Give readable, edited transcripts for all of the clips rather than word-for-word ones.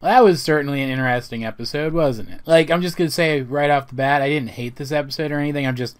Well, that was certainly an interesting episode, wasn't it? Like, I'm just gonna say right off the bat, I didn't hate this episode or anything, I'm just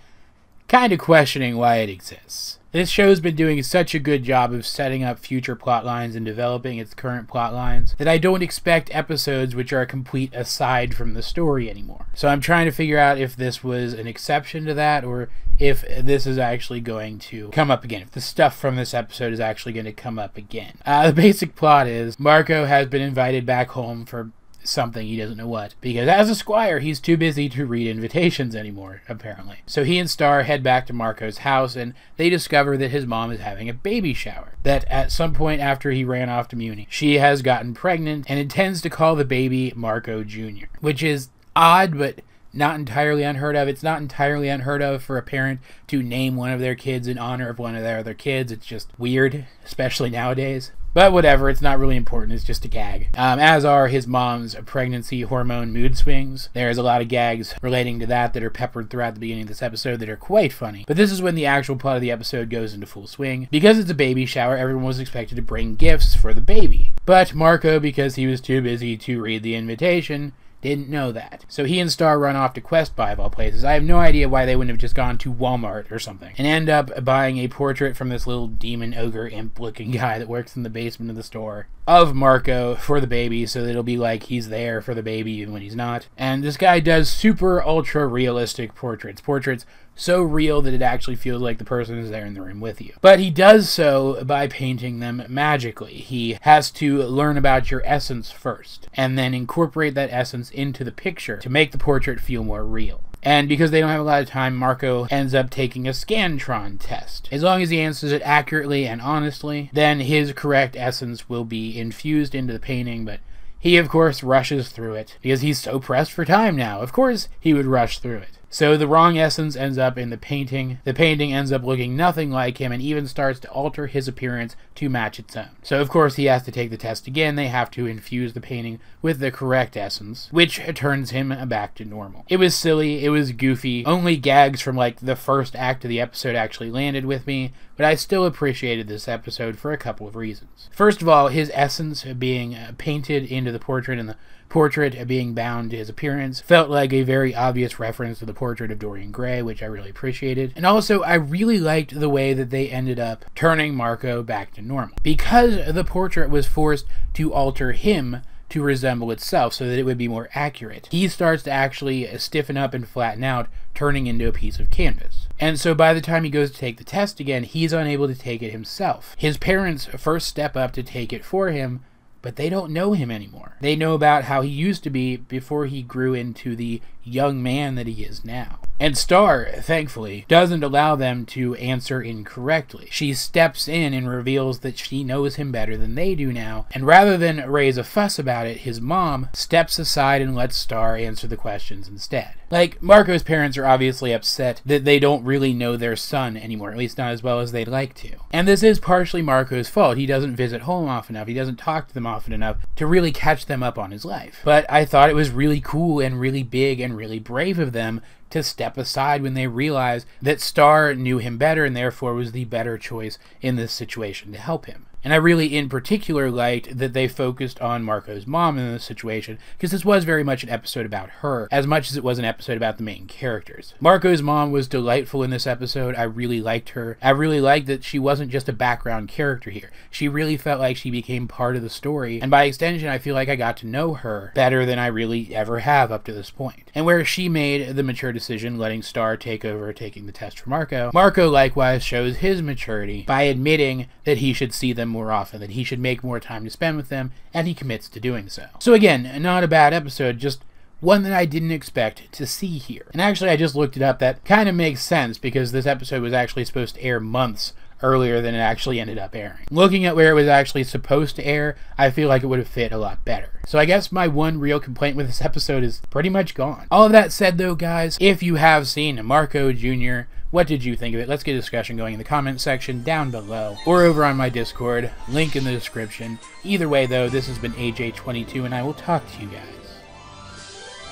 kind of questioning why it exists. This show's been doing such a good job of setting up future plot lines and developing its current plot lines that I don't expect episodes which are a complete aside from the story anymore. So I'm trying to figure out if this was an exception to that, or if this is actually going to come up again, if the stuff from this episode is actually going to come up again. The basic plot is Marco has been invited back home for something, he doesn't know what, because as a squire he's too busy to read invitations anymore, apparently. So he and Star head back to Marco's house and they discover that his mom is having a baby shower, that at some point after he ran off to Muni, she has gotten pregnant and intends to call the baby Marco Jr., which is odd but not entirely unheard of. It's not entirely unheard of for a parent to name one of their kids in honor of one of their other kids. It's just weird, especially nowadays. But whatever, it's not really important, it's just a gag. As are his mom's pregnancy hormone mood swings. There's a lot of gags relating to that are peppered throughout the beginning of this episode that are quite funny. But this is when the actual plot of the episode goes into full swing. Because it's a baby shower, everyone was expected to bring gifts for the baby. But Marco, because he was too busy to read the invitation, didn't know that. So he and Star run off to Quest Buy, of all places. I have no idea why they wouldn't have just gone to Walmart or something, and end up buying a portrait from this little demon ogre imp looking guy that works in the basement of the store of Marco for the baby, so that it'll be like he's there for the baby even when he's not. And this guy does super ultra realistic portraits so real that it actually feels like the person is there in the room with you. But he does so by painting them magically. He has to learn about your essence first, and then incorporate that essence into the picture to make the portrait feel more real. And because they don't have a lot of time, Marco ends up taking a Scantron test. As long as he answers it accurately and honestly, then his correct essence will be infused into the painting, but he, of course, rushes through it, because he's so pressed for time now. Of course he would rush through it. So the wrong essence ends up in the painting. The painting ends up looking nothing like him and even starts to alter his appearance to match its own. So of course he has to take the test again. They have to infuse the painting with the correct essence, which turns him back to normal. It was silly, it was goofy. Only gags from like the first act of the episode actually landed with me, but I still appreciated this episode for a couple of reasons. First of all, his essence being painted into the portrait and the portrait being bound to his appearance felt like a very obvious reference to the portrait of Dorian Gray, which I really appreciated. And also, I really liked the way that they ended up turning Marco back to normal. Because the portrait was forced to alter him to resemble itself so that it would be more accurate, he starts to actually stiffen up and flatten out, turning into a piece of canvas. And so by the time he goes to take the test again, he's unable to take it himself. His parents first step up to take it for him, but they don't know him anymore. They know about how he used to be before he grew into the young man that he is now. And Star, thankfully, doesn't allow them to answer incorrectly. She steps in and reveals that she knows him better than they do now, and rather than raise a fuss about it, his mom steps aside and lets Star answer the questions instead. Like, Marco's parents are obviously upset that they don't really know their son anymore, at least not as well as they'd like to. And this is partially Marco's fault. He doesn't visit home often enough, he doesn't talk to them often enough to really catch them up on his life. But I thought it was really cool and really big and really brave of them to step aside when they realized that Star knew him better and therefore was the better choice in this situation to help him. And I really, in particular, liked that they focused on Marco's mom in this situation, because this was very much an episode about her, as much as it was an episode about the main characters. Marco's mom was delightful in this episode. I really liked her. I really liked that she wasn't just a background character here. She really felt like she became part of the story, and by extension, I feel like I got to know her better than I really ever have up to this point. And where she made the mature decision, letting Star take over taking the test for Marco, Marco likewise shows his maturity by admitting that he should see them more often, that he should make more time to spend with them, and he commits to doing so. So again, not a bad episode, just one that I didn't expect to see here. And actually, I just looked it up. That kind of makes sense, because this episode was actually supposed to air months earlier than it actually ended up airing. Looking at where it was actually supposed to air, I feel like it would have fit a lot better. So I guess my one real complaint with this episode is pretty much gone. All of that said though, guys, if you have seen Marco Jr., what did you think of it? Let's get a discussion going in the comment section down below, or over on my Discord, link in the description. Either way though, this has been AJ22, and I will talk to you guys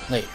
later.